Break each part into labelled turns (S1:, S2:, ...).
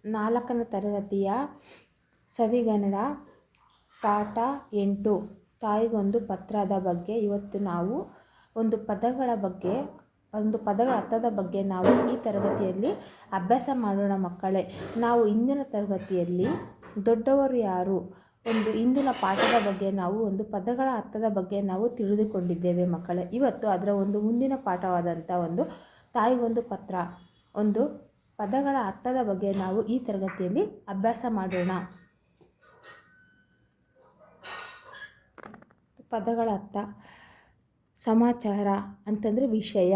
S1: 4ನೇ ತರಗತಿಯ ಸವಿಗನ್ನಡ ಪಾಠ 8 ತಾಯಿಗೊಂದು ಪತ್ರದ ಬಗ್ಗೆ ಇವತ್ತು ನಾವು ಒಂದು ಪದಗಳ ಅರ್ಥದ ಬಗ್ಗೆ ನಾವು ಈ ತರಗತಿಯಲ್ಲಿ ಅಭ್ಯಾಸ ಮಾಡೋಣ ಮಕ್ಕಳೇ. ನಾವು ಇಂದಿನ ತರಗತಿಯಲ್ಲಿ ದೊಡ್ಡವರು ಯಾರು ಇಂದಿನ ಪಾಠದ ಬಗ್ಗೆ ನಾವು ಒಂದು ಪದಗಳ ಅರ್ಥದ ಬಗ್ಗೆ ನಾವು ತಿಳಿದುಕೊಂಡಿದ್ದೇವೆ ಮಕ್ಕಳೇ. ಇವತ್ತು ಅದರ ಒಂದು ಮುಂದಿನ ಪಾಠವಾದಂಥ ಒಂದು ತಾಯಿಗೊಂದು ಪತ್ರ ಒಂದು ಪದಗಳ ಅರ್ಥದ ಬಗ್ಗೆ ನಾವು ಈ ತರಗತಿಯಲ್ಲಿ ಅಭ್ಯಾಸ ಮಾಡೋಣ. ಪದಗಳ ಅರ್ಥ: ಸಮಾಚಾರ ಅಂತಂದರೆ ವಿಷಯ,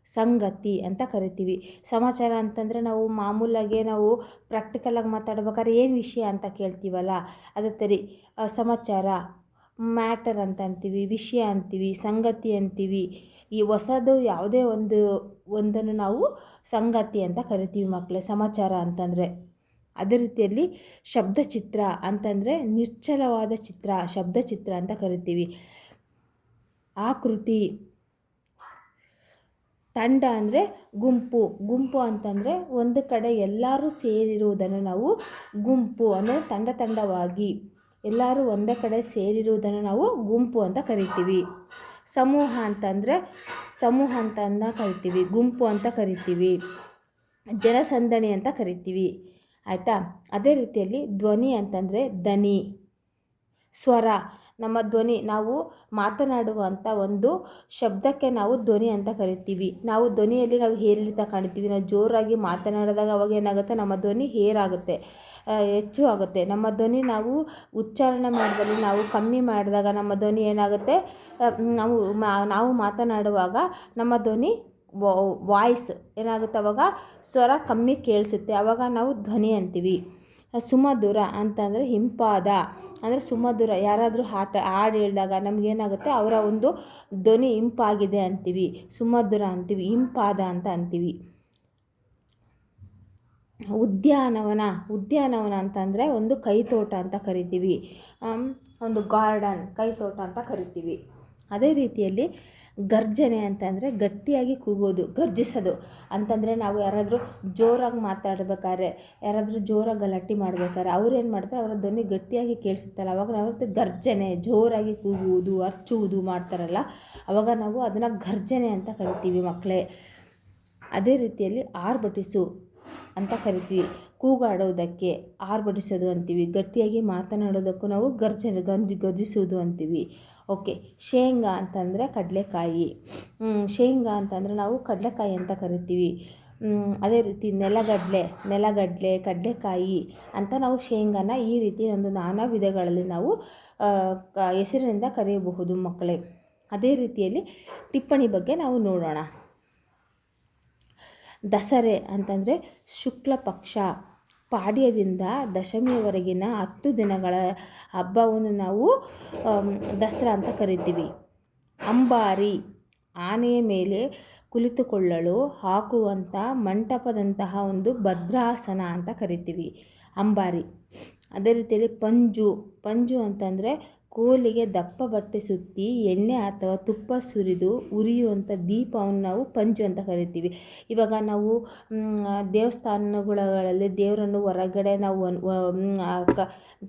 S1: ಸಂಗತಿ ಅಂತ ಕರಿತೀವಿ. ಸಮಾಚಾರ ಅಂತಂದರೆ ನಾವು ಮಾಮೂಲಾಗೆ ನಾವು ಪ್ರಾಕ್ಟಿಕಲಾಗಿ ಮಾತಾಡ್ಬೇಕಾದ್ರೆ ಏನು ವಿಷಯ ಅಂತ ಕೇಳ್ತೀವಲ್ಲ, ಅದೇ ಥರ ಸಮಾಚಾರ ಮ್ಯಾಟರ್ ಅಂತ ಅಂತೀವಿ, ವಿಷಯ ಅಂತೀವಿ, ಸಂಗತಿ ಅಂತೀವಿ. ಈ ಹೊಸದು ಯಾವುದೇ ಒಂದನ್ನು ನಾವು ಸಂಗತಿ ಅಂತ ಕರಿತೀವಿ ಮಕ್ಕಳೇ, ಸಮಾಚಾರ ಅಂತಂದರೆ. ಅದೇ ರೀತಿಯಲ್ಲಿ ಶಬ್ದಚಿತ್ರ ಅಂತಂದರೆ ನಿಶ್ಚಲವಾದ ಚಿತ್ರ, ಶಬ್ದಚಿತ್ರ ಅಂತ ಕರಿತೀವಿ. ಆಕೃತಿ. ತಂಡ ಅಂದರೆ ಗುಂಪು ಅಂತಂದರೆ ಒಂದು ಕಡೆ ಎಲ್ಲರೂ ಸೇರಿರುವುದನ್ನು ನಾವು ಗುಂಪು ಅಂದರೆ ತಂಡವಾಗಿ ಎಲ್ಲರೂ ಒಂದೇ ಕಡೆ ಸೇರಿರುವುದನ್ನು ನಾವು ಗುಂಪು ಅಂತ ಕರಿತೀವಿ. ಸಮೂಹ ಅಂತಂದರೆ ಸಮೂಹ ಅಂತ ಕರಿತೀವಿ, ಗುಂಪು ಅಂತ ಕರಿತೀವಿ, ಜನಸಂದಣಿ ಅಂತ ಕರಿತೀವಿ. ಆಯಿತಾ? ಅದೇ ರೀತಿಯಲ್ಲಿ ಧ್ವನಿ ಅಂತಂದರೆ ದನಿ, ಸ್ವರ. ನಮ್ಮ ಧ್ವನಿ, ನಾವು ಮಾತನಾಡುವಂಥ ಒಂದು ಶಬ್ದಕ್ಕೆ ನಾವು ಧ್ವನಿ ಅಂತ ಕರಿತೀವಿ. ನಾವು ಧ್ವನಿಯಲ್ಲಿ ನಾವು ಏರಿಳಿತ ಕಾಣ್ತೀವಿ. ನಾವು ಜೋರಾಗಿ ಮಾತನಾಡಿದಾಗ ಅವಾಗ ಏನಾಗುತ್ತೆ, ನಮ್ಮ ಧ್ವನಿ ಏರಾಗುತ್ತೆ, ಹೆಚ್ಚು ಆಗುತ್ತೆ. ನಮ್ಮ ಧ್ವನಿ ನಾವು ಉಚ್ಚಾರಣೆ ಮಾಡಿದಲ್ಲಿ ನಾವು ಕಮ್ಮಿ ಮಾಡಿದಾಗ ನಮ್ಮ ಧ್ವನಿ ಏನಾಗುತ್ತೆ, ನಾವು ಮಾತನಾಡುವಾಗ ನಮ್ಮ ಧ್ವನಿ ವಾಯ್ಸ್ ಏನಾಗುತ್ತೆ, ಅವಾಗ ಸ್ವರ ಕಮ್ಮಿ ಕೇಳಿಸುತ್ತೆ, ಆವಾಗ ನಾವು ಧ್ವನಿ ಅಂತೀವಿ. ಸುಮಧುರ ಅಂತಂದರೆ ಹಿಂಪಾದ ಅಂದರೆ ಸುಮಧುರ. ಯಾರಾದರೂ ಹಾಡು ಹೇಳಿದಾಗ ನಮಗೇನಾಗುತ್ತೆ, ಅವರ ಒಂದು ಧ್ವನಿ ಇಂಪಾಗಿದೆ ಅಂತೀವಿ, ಸುಮಧುರ ಅಂತೀವಿ, ಹಿಂಪಾದ ಅಂತ ಅಂತೀವಿ. ಉದ್ಯಾನವನ ಅಂತಂದರೆ ಒಂದು ಕೈತೋಟ ಅಂತ ಕರಿತೀವಿ, ಒಂದು ಗಾರ್ಡನ್, ಕೈತೋಟ ಅಂತ ಕರಿತೀವಿ. ಅದೇ ರೀತಿಯಲ್ಲಿ ಗರ್ಜನೆ ಅಂತಂದರೆ ಗಟ್ಟಿಯಾಗಿ ಕೂಗೋದು, ಗರ್ಜಿಸೋದು ಅಂತಂದರೆ ನಾವು ಯಾರಾದರೂ ಜೋರಾಗಿ ಮಾತಾಡಬೇಕಾದ್ರೆ, ಯಾರಾದರೂ ಜೋರಾಗಿ ಗಲಾಟೆ ಮಾಡಬೇಕಾದ್ರೆ ಅವ್ರು ಏನು ಮಾಡ್ತಾರೆ, ಅವರ ಧ್ವನಿ ಗಟ್ಟಿಯಾಗಿ ಕೇಳಿಸುತ್ತಲ್ಲ, ಅವಾಗ ನಾವು ಗರ್ಜನೆ, ಜೋರಾಗಿ ಕೂಗುವುದು, ಅರ್ಚುವುದು ಮಾಡ್ತಾರಲ್ಲ, ಅವಾಗ ನಾವು ಅದನ್ನು ಗರ್ಜನೆ ಅಂತ ಕರಿತೀವಿ ಮಕ್ಕಳೇ. ಅದೇ ರೀತಿಯಲ್ಲಿ ಆರ್ಭಟಿಸು ಅಂತ ಕರಿತೀವಿ, ಕೂಗಾಡೋದಕ್ಕೆ ಆರ್ಭಟಿಸೋದು ಅಂತೀವಿ. ಗಟ್ಟಿಯಾಗಿ ಮಾತನಾಡೋದಕ್ಕೂ ನಾವು ಗರ್ಜಿಸುವುದು ಅಂತೀವಿ. ಓಕೆ. ಶೇಂಗಾ ಅಂತಂದರೆ ಕಡಲೆಕಾಯಿ. ಶೇಂಗಾ ಅಂತಂದರೆ ನಾವು ಕಡಲೆಕಾಯಿ ಅಂತ ಕರಿತೀವಿ. ಅದೇ ರೀತಿ ನೆಲಗಡಲೆ, ಕಡಲೆಕಾಯಿ ಅಂತ ನಾವು ಶೇಂಗಾನ ಈ ರೀತಿ ಒಂದು ನಾನಾ ವಿಧಗಳಲ್ಲಿ ನಾವು ಹೆಸರಿನಿಂದ ಕರೆಯಬಹುದು ಮಕ್ಕಳೇ. ಅದೇ ರೀತಿಯಲ್ಲಿ ಟಿಪ್ಪಣಿ ಬಗ್ಗೆ ನಾವು ನೋಡೋಣ. ದಸರೆ ಅಂತಂದರೆ ಶುಕ್ಲ ಪಕ್ಷ ಪಾಡ್ಯದಿಂದ ದಶಮಿಯವರೆಗಿನ 10 ದಿನಗಳ ಹಬ್ಬವನ್ನು ನಾವು ದಸರಾ ಅಂತ ಕರಿತೀವಿ. ಅಂಬಾರಿ ಆನೆಯ ಮೇಲೆ ಕುಳಿತುಕೊಳ್ಳಲು ಹಾಕುವಂಥ ಮಂಟಪದಂತಹ ಒಂದು ಭದ್ರಾಸನ ಅಂತ ಕರಿತೀವಿ, ಅಂಬಾರಿ. ಅದೇ ರೀತಿಯಲ್ಲಿ ಪಂಜು ಅಂತಂದರೆ ಕೋಲಿಗೆ ದಪ್ಪ ಬಟ್ಟೆ ಸುತ್ತಿ ಎಣ್ಣೆ ಅಥವಾ ತುಪ್ಪ ಸುರಿದು ಉರಿಯುವಂಥ ದೀಪವನ್ನು ನಾವು ಪಂಜು ಅಂತ ಕರಿತೀವಿ. ಇವಾಗ ನಾವು ದೇವಸ್ಥಾನಗಳಲ್ಲಿ ದೇವರನ್ನು ಹೊರಗಡೆ ನಾವು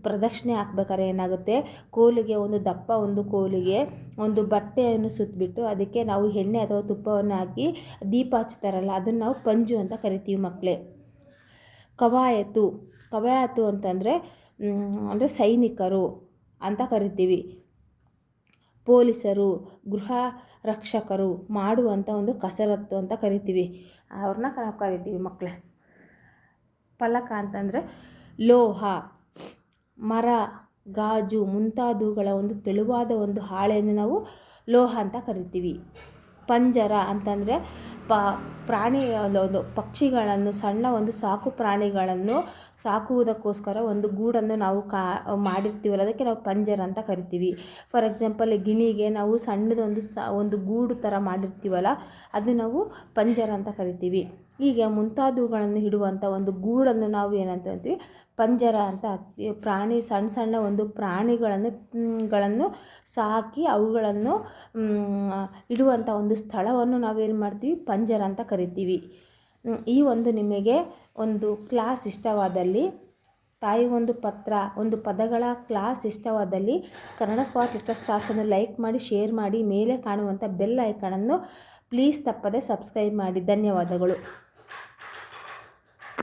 S1: ಪ್ರದಕ್ಷಿಣೆ ಹಾಕ್ಬೇಕಾದ್ರೆ ಏನಾಗುತ್ತೆ, ಕೋಲಿಗೆ ಒಂದು ಕೋಲಿಗೆ ಒಂದು ಬಟ್ಟೆಯನ್ನು ಸುತ್ತಬಿಟ್ಟು ಅದಕ್ಕೆ ನಾವು ಎಣ್ಣೆ ಅಥವಾ ತುಪ್ಪವನ್ನು ಹಾಕಿ ದೀಪ ಹಚ್ತಾರಲ್ಲ, ಅದನ್ನು ನಾವು ಪಂಜು ಅಂತ ಕರಿತೀವಿ ಮಕ್ಕಳೇ. ಕವಾಯತು ಅಂತಂದರೆ ಸೈನಿಕರು ಅಂತ ಕರಿತೀವಿ. ಪೊಲೀಸರು, ಗೃಹ ರಕ್ಷಕರು ಮಾಡುವಂಥ ಒಂದು ಕಸರತ್ತು ಅಂತ ಕರಿತೀವಿ, ಅವ್ರನ್ನ ನಾವು ಕರಿತೀವಿ ಮಕ್ಕಳೇ. ಫಲಕ ಅಂತಂದರೆ ಲೋಹ, ಮರ, ಗಾಜು ಮುಂತಾದವುಗಳ ಒಂದು ತೆಳುವಾದ ಒಂದು ಹಾಳೆಯನ್ನು ನಾವು ಲೋಹ ಅಂತ ಕರಿತೀವಿ. ಪಂಜರ ಅಂತಂದರೆ ಒಂದು ಪಕ್ಷಿಗಳನ್ನು, ಸಣ್ಣ ಒಂದು ಸಾಕು ಪ್ರಾಣಿಗಳನ್ನು ಸಾಕುವುದಕ್ಕೋಸ್ಕರ ಒಂದು ಗೂಡನ್ನು ನಾವು ಮಾಡಿರ್ತೀವಲ್ಲ, ಅದಕ್ಕೆ ನಾವು ಪಂಜರ ಅಂತ ಕರಿತೀವಿ. ಫಾರ್ ಎಕ್ಸಾಂಪಲ್ ಗಿಣಿಗೆ ನಾವು ಸಣ್ಣದೊಂದು ಒಂದು ಗೂಡು ಥರ ಮಾಡಿರ್ತೀವಲ್ಲ, ಅದು ನಾವು ಪಂಜರ ಅಂತ ಕರಿತೀವಿ. ಹೀಗೆ ಮುಂತಾದವುಗಳನ್ನು ಇಡುವಂಥ ಒಂದು ಗೂಡನ್ನು ನಾವು ಏನಂತ ಅಂತೀವಿ, ಪಂಜರ ಅಂತ. ಪ್ರಾಣಿ ಸಣ್ಣ ಒಂದು ಪ್ರಾಣಿಗಳನ್ನು ಸಾಕಿ ಅವುಗಳನ್ನು ಇಡುವಂಥ ಒಂದು ಸ್ಥಳವನ್ನು ನಾವೇನು ಮಾಡ್ತೀವಿ, ಪಂಜರ ಅಂತ ಕರಿತೀವಿ. ಈ ಒಂದು ನಿಮಗೆ ಒಂದು ಕ್ಲಾಸ್ ಇಷ್ಟವಾದಲ್ಲಿ, ತಾಯಿ ಒಂದು ಪತ್ರ, ಒಂದು ಪದಗಳ ಕ್ಲಾಸ್ ಇಷ್ಟವಾದಲ್ಲಿ ಕನ್ನಡ ಫಾರ್ ಲಿಟಲ್ ಸ್ಟಾರ್ಸನ್ನು ಲೈಕ್ ಮಾಡಿ, ಶೇರ್ ಮಾಡಿ, ಮೇಲೆ ಕಾಣುವಂಥ ಬೆಲ್ ಐಕಾನನ್ನು ಪ್ಲೀಸ್ ತಪ್ಪದೆ ಸಬ್ಸ್ಕ್ರೈಬ್ ಮಾಡಿ. ಧನ್ಯವಾದಗಳು.